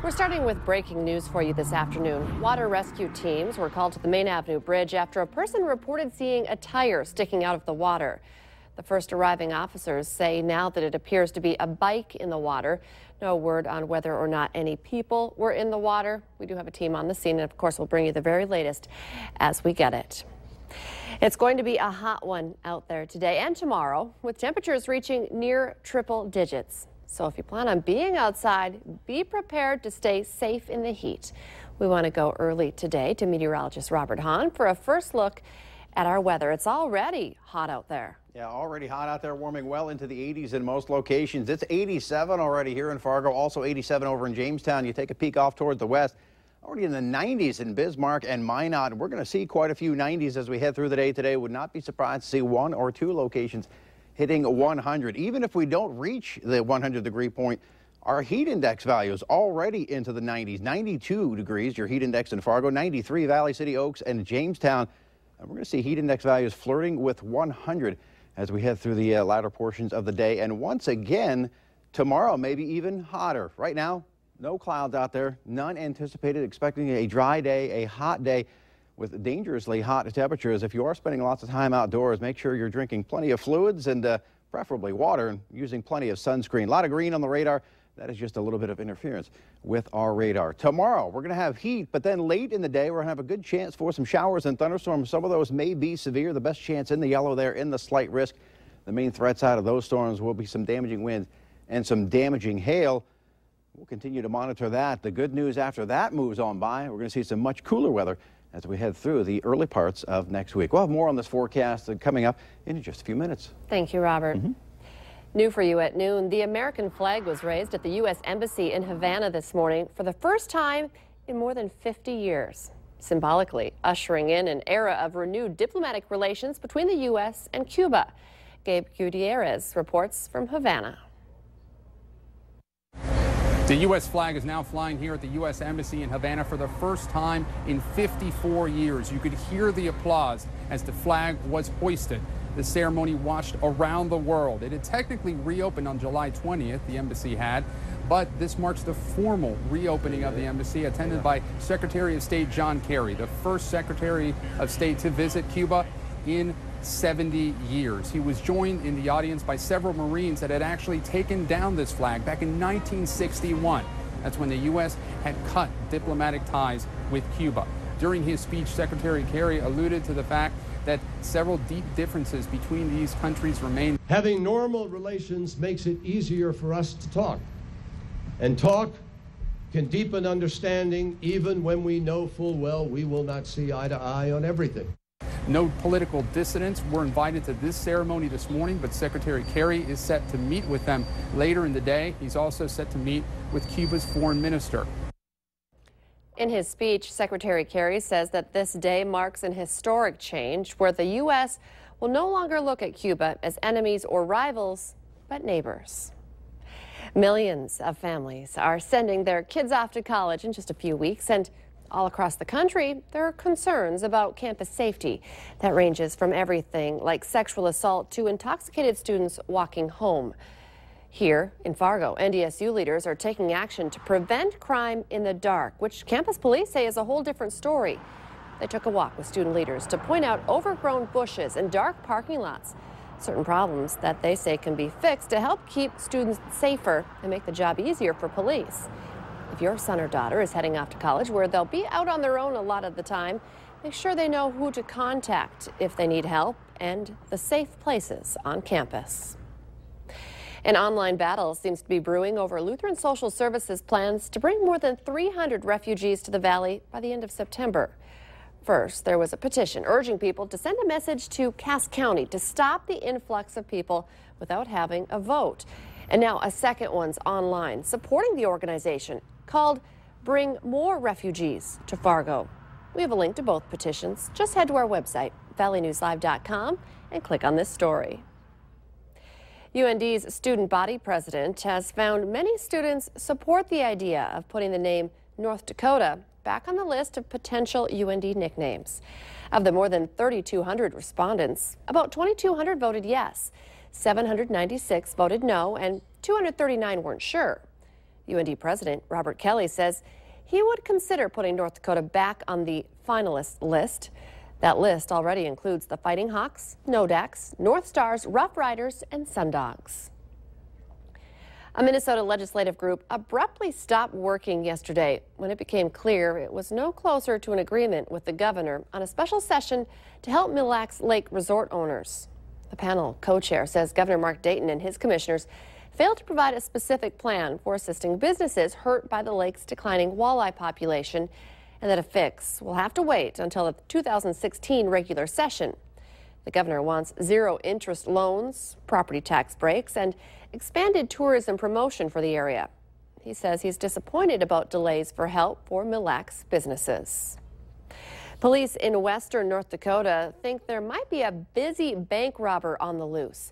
We're starting with breaking news for you this afternoon. Water rescue teams were called to the Main Avenue Bridge after a person reported seeing a tire sticking out of the water. The first arriving officers say now that it appears to be a bike in the water. No word on whether or not any people were in the water. We do have a team on the scene, and of course we'll bring you the very latest as we get it. It's going to be a hot one out there today and tomorrow, with temperatures reaching near triple digits. So if you plan on being outside, be prepared to stay safe in the heat. We want to go early today to meteorologist Robert Hahn for a first look at our weather. It's already hot out there. Yeah, already hot out there, warming well into the 80s in most locations. It's 87 already here in Fargo, also 87 over in Jamestown. You take a peek off toward the west, already in the 90s in Bismarck and Minot. We're going to see quite a few 90s as we head through the day today. Would not be surprised to see one or two locations hitting 100. Even if we don't reach the 100-degree point, our heat index value is already into the 90s. 92 degrees, your heat index in Fargo, 93 Valley City, Oaks, and Jamestown. And we're going to see heat index values flirting with 100 as we head through the latter portions of the day. And once again, tomorrow, maybe even hotter. Right now, no clouds out there, none anticipated, expecting a dry day, a hot day with dangerously hot temperatures. If you are spending lots of time outdoors, make sure you're drinking plenty of fluids and preferably water, and using plenty of sunscreen. A lot of green on the radar. That is just a little bit of interference with our radar. Tomorrow, we're going to have heat, but then late in the day, we're going to have a good chance for some showers and thunderstorms. Some of those may be severe. The best chance in the yellow there, in the slight risk. The main threats out of those storms will be some damaging winds and some damaging hail. We'll continue to monitor that. The good news after that moves on by, we're going to see some much cooler weather as we head through the early parts of next week. We'll have more on this forecast coming up in just a few minutes. Thank you, Robert. New for you at noon, the American flag was raised at the U.S. Embassy in Havana this morning for the first time in more than 50 years, symbolically ushering in an era of renewed diplomatic relations between the U.S. and Cuba. Gabe Gutierrez reports from Havana. The U.S. flag is now flying here at the U.S. Embassy in Havana for the first time in 54 years. You could hear the applause as the flag was hoisted. The ceremony watched around the world. It had technically reopened on July 20th, the embassy had, but this marks the formal reopening of the embassy, attended by Secretary of State John Kerry, the first Secretary of State to visit Cuba in 70 years. He was joined in the audience by several Marines that had actually taken down this flag back in 1961. That's when the U.S. had cut diplomatic ties with Cuba. During his speech, Secretary Kerry alluded to the fact that several deep differences between these countries remain. Having normal relations makes it easier for us to talk. And talk can deepen understanding even when we know full well we will not see eye to eye on everything. No political dissidents were invited to this ceremony this morning, but Secretary Kerry is set to meet with them later in the day. He's also set to meet with Cuba's foreign minister. In his speech, Secretary Kerry says that this day marks an historic change where the U.S. will no longer look at Cuba as enemies or rivals, but neighbors. Millions of families are sending their kids off to college in just a few weeks, and all across the country, there are concerns about campus safety. That ranges from everything like sexual assault to intoxicated students walking home. Here in Fargo, NDSU leaders are taking action to prevent crime in the dark, which campus police say is a whole different story. They took a walk with student leaders to point out overgrown bushes and dark parking lots, certain problems that they say can be fixed to help keep students safer and make the job easier for police. If your son or daughter is heading off to college where they'll be out on their own a lot of the time, make sure they know who to contact if they need help and the safe places on campus. An online battle seems to be brewing over Lutheran Social Services plans to bring more than 300 refugees to the valley by the end of September. First, there was a petition urging people to send a message to Cass County to stop the influx of people without having a vote. And now a second one's online supporting the organization called Bring More Refugees to Fargo. We have a link to both petitions. Just head to our website, valleynewslive.com, and click on this story. UND's student body president has found many students support the idea of putting the name North Dakota back on the list of potential UND nicknames. Of the more than 3,200 respondents, about 2,200 voted yes, 796 voted no, and 239 weren't sure. UND President Robert Kelly says he would consider putting North Dakota back on the finalist list. That list already includes the Fighting Hawks, Nodaks, North Stars, Rough Riders, and Sundogs. A Minnesota legislative group abruptly stopped working yesterday when it became clear it was no closer to an agreement with the governor on a special session to help Mille Lacs Lake resort owners. The panel co-chair says Governor Mark Dayton and his commissioners failed to provide a specific plan for assisting businesses hurt by the lake's declining walleye population, and that a fix will have to wait until the 2016 regular session. The governor wants zero-interest loans, property tax breaks, and expanded tourism promotion for the area. He says he's disappointed about delays for help for Mille Lacs businesses. Police in western North Dakota think there might be a busy bank robber on the loose.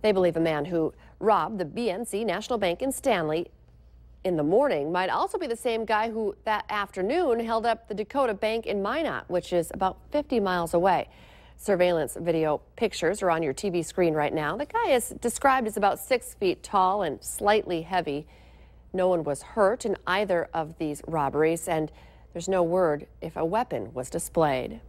They believe a man who robbed the BNC National Bank in Stanley in the morning might also be the same guy who that afternoon held up the Dakota Bank in Minot, which is about 50 miles away. Surveillance video pictures are on your TV screen right now. The guy is described as about 6 feet tall and slightly heavy. No one was hurt in either of these robberies, and there's no word if a weapon was displayed.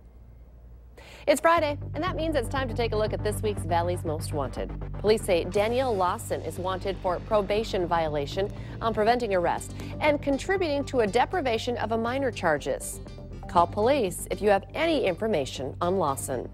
It's Friday, and that means it's time to take a look at this week's Valley's Most Wanted. Police say Danielle Lawson is wanted for probation violation on preventing arrest and contributing to a deprivation of a minor charges. Call police if you have any information on Lawson.